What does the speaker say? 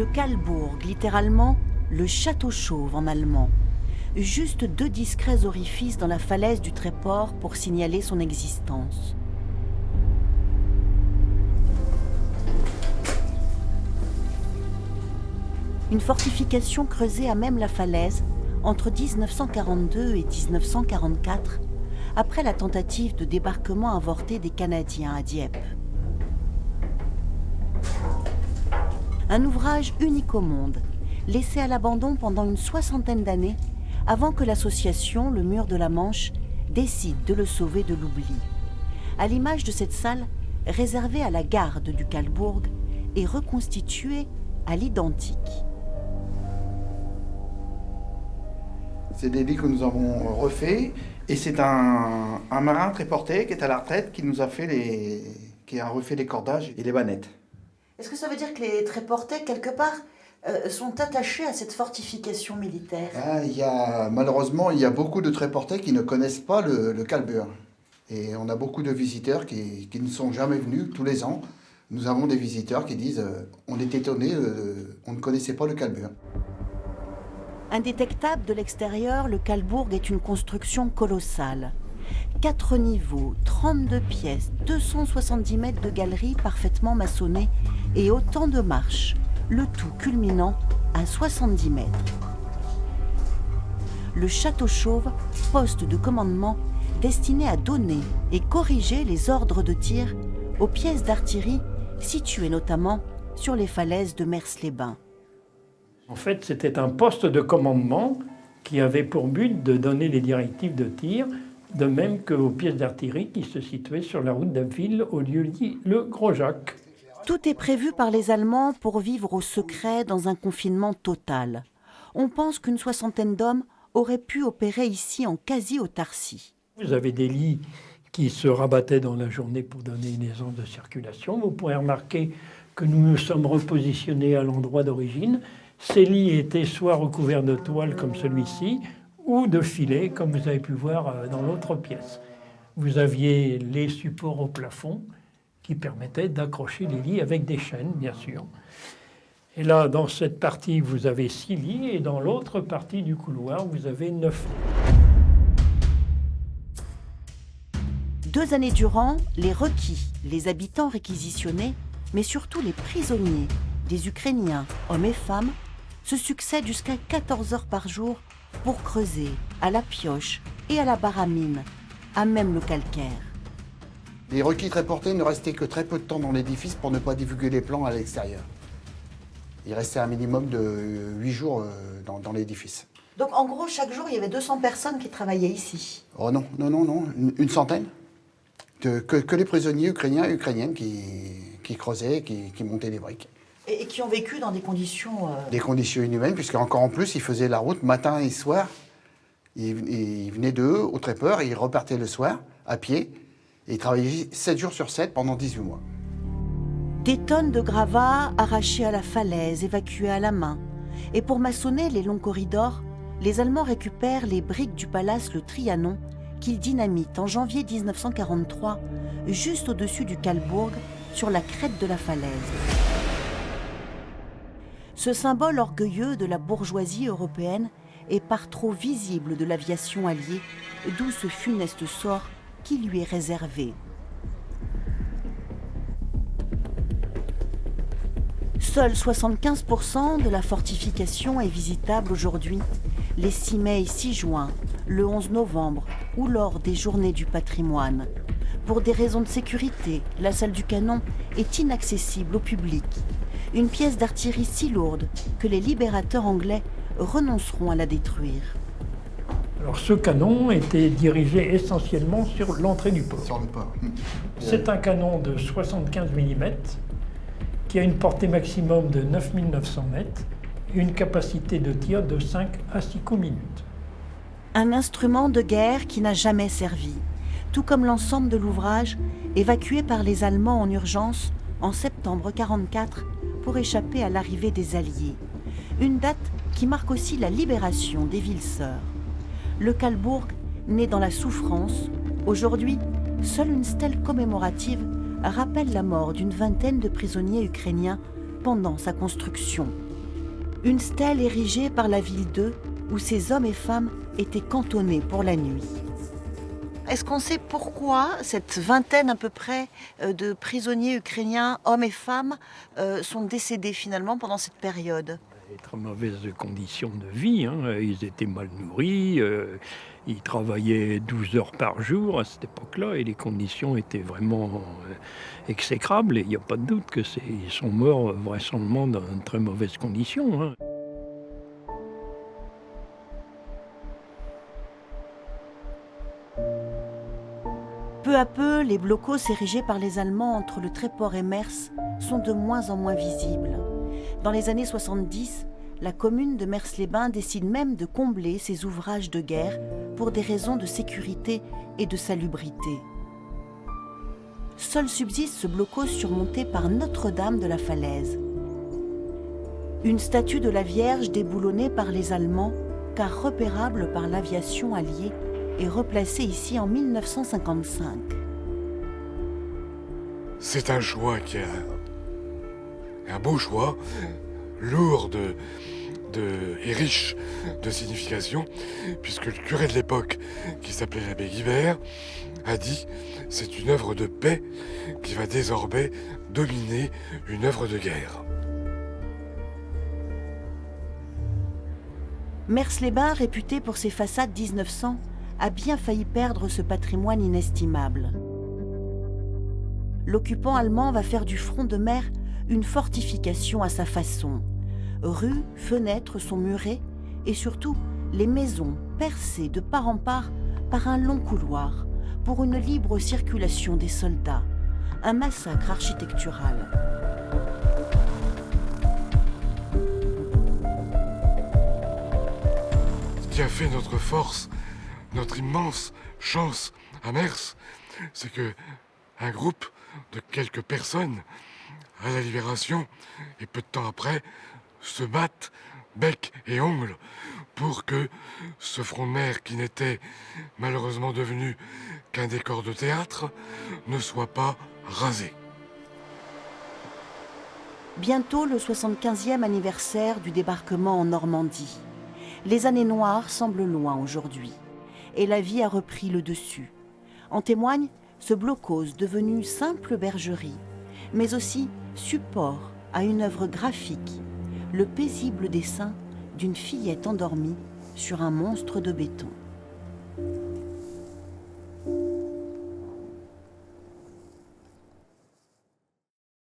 Le Kalburg, littéralement le château chauve en allemand. Juste 2 discrets orifices dans la falaise du Tréport pour signaler son existence. Une fortification creusée à même la falaise entre 1942 et 1944, après la tentative de débarquement avorté des Canadiens à Dieppe. Un ouvrage unique au monde, laissé à l'abandon pendant une 60aine d'années, avant que l'association Le Mur de la Manche décide de le sauver de l'oubli. À l'image de cette salle réservée à la garde du Kalburg et reconstituée à l'identique. C'est des lits que nous avons refaits et c'est un marin très porté qui est à la retraite qui nous a fait qui a refait les cordages et les bannettes. Est-ce que ça veut dire que les tréportais, quelque part, sont attachés à cette fortification militaire? Malheureusement, il y a beaucoup de tréportais qui ne connaissent pas le Kalburg. Et on a beaucoup de visiteurs qui ne sont jamais venus tous les ans. Nous avons des visiteurs qui disent on est étonnés, on ne connaissait pas le Kalburg. Indétectable de l'extérieur, le Kalburg est une construction colossale. 4 niveaux, 32 pièces, 270 mètres de galeries parfaitement maçonnées et autant de marches, le tout culminant à 70 mètres. Le château chauve, poste de commandement destiné à donner et corriger les ordres de tir aux pièces d'artillerie situées notamment sur les falaises de Mers-les-Bains. En fait, c'était un poste de commandement qui avait pour but de donner les directives de tir, de même qu'aux pièces d'artillerie qui se situaient sur la route d'Abbeville au lieu dit le Gros-Jacques. Tout est prévu par les Allemands pour vivre au secret dans un confinement total. On pense qu'une 60aine d'hommes auraient pu opérer ici en quasi-autarcie. Vous avez des lits qui se rabattaient dans la journée pour donner une aisance de circulation. Vous pourrez remarquer que nous nous sommes repositionnés à l'endroit d'origine. Ces lits étaient soit recouverts de toile comme celui-ci, ou de filets comme vous avez pu voir dans l'autre pièce. Vous aviez les supports au plafond qui permettaient d'accrocher les lits avec des chaînes, bien sûr. Et là, dans cette partie, vous avez 6 lits, et dans l'autre partie du couloir, vous avez 9 lits. 2 années durant, les requis, les habitants réquisitionnés, mais surtout les prisonniers, des Ukrainiens, hommes et femmes, se succèdent jusqu'à 14 heures par jour pour creuser à la pioche et à la baramine, à même le calcaire. Les requis tréportés ne restaient que très peu de temps dans l'édifice pour ne pas divulguer les plans à l'extérieur. Il restait un minimum de 8 jours dans l'édifice. Donc en gros, chaque jour, il y avait 200 personnes qui travaillaient ici. Oh non, une centaine. Que les prisonniers ukrainiens et ukrainiennes qui creusaient, qui montaient les briques. Et qui ont vécu dans des conditions... Des conditions inhumaines, puisqu'encore en plus, ils faisaient la route matin et soir. Ils venaient de eux au Tréport et ils repartaient le soir, à pied. Et ils travaillaient 7 jours sur 7 pendant 18 mois. Des tonnes de gravats arrachés à la falaise, évacués à la main. Et pour maçonner les longs corridors, les Allemands récupèrent les briques du palace Le Trianon qu'ils dynamitent en janvier 1943, juste au-dessus du Kalburg, sur la crête de la falaise. Ce symbole orgueilleux de la bourgeoisie européenne est par trop visible de l'aviation alliée, d'où ce funeste sort qui lui est réservé. Seuls 75% de la fortification est visitable aujourd'hui, les 6 mai et 6 juin, le 11 novembre ou lors des Journées du patrimoine. Pour des raisons de sécurité, la salle du canon est inaccessible au public. Une pièce d'artillerie si lourde que les libérateurs anglais renonceront à la détruire. Alors ce canon était dirigé essentiellement sur l'entrée du port. Sur le port. C'est un canon de 75 mm qui a une portée maximum de 9900 mètres et une capacité de tir de 5 à 6 coups minutes. Un instrument de guerre qui n'a jamais servi, tout comme l'ensemble de l'ouvrage évacué par les Allemands en urgence en septembre 1944 pour échapper à l'arrivée des Alliés. Une date qui marque aussi la libération des villes sœurs. Le Kalburg, né dans la souffrance, aujourd'hui, seule une stèle commémorative rappelle la mort d'une vingtaine de prisonniers ukrainiens pendant sa construction. Une stèle érigée par la ville d'Eu, où ces hommes et femmes étaient cantonnés pour la nuit. Est-ce qu'on sait pourquoi cette vingtaine à peu près de prisonniers ukrainiens, hommes et femmes, sont décédés finalement pendant cette période? Des très mauvaises conditions de vie, hein. Ils étaient mal nourris, ils travaillaient 12 heures par jour à cette époque-là et les conditions étaient vraiment exécrables. Et il n'y a pas de doute ils sont morts vraisemblablement dans de très mauvaises conditions, hein. Peu à peu, les blocos érigés par les Allemands entre le Tréport et Mers sont de moins en moins visibles. Dans les années 70, la commune de Mers-les-Bains décide même de combler ces ouvrages de guerre pour des raisons de sécurité et de salubrité. Seul subsiste ce blocos surmonté par Notre-Dame de la Falaise. Une statue de la Vierge déboulonnée par les Allemands, car repérable par l'aviation alliée, est replacée ici en 1955. C'est un choix qui est un beau choix, lourd et riche de signification, puisque le curé de l'époque, qui s'appelait l'abbé Guibert, a dit « c'est une œuvre de paix qui va désormais dominer une œuvre de guerre ». Mers-les-Bains, réputé pour ses façades 1900, a bien failli perdre ce patrimoine inestimable. L'occupant allemand va faire du front de mer une fortification à sa façon. Rues, fenêtres sont murées et surtout les maisons percées de part en part par un long couloir pour une libre circulation des soldats. Un massacre architectural. Ce qui a fait notre force, notre immense chance à Mers, c'est que un groupe de quelques personnes à la Libération et peu de temps après se battent bec et ongles pour que ce front de mer qui n'était malheureusement devenu qu'un décor de théâtre ne soit pas rasé. Bientôt le 75e anniversaire du débarquement en Normandie. Les années noires semblent loin aujourd'hui et la vie a repris le dessus. En témoigne ce blocos devenu simple bergerie, mais aussi support à une œuvre graphique, le paisible dessin d'une fillette endormie sur un monstre de béton.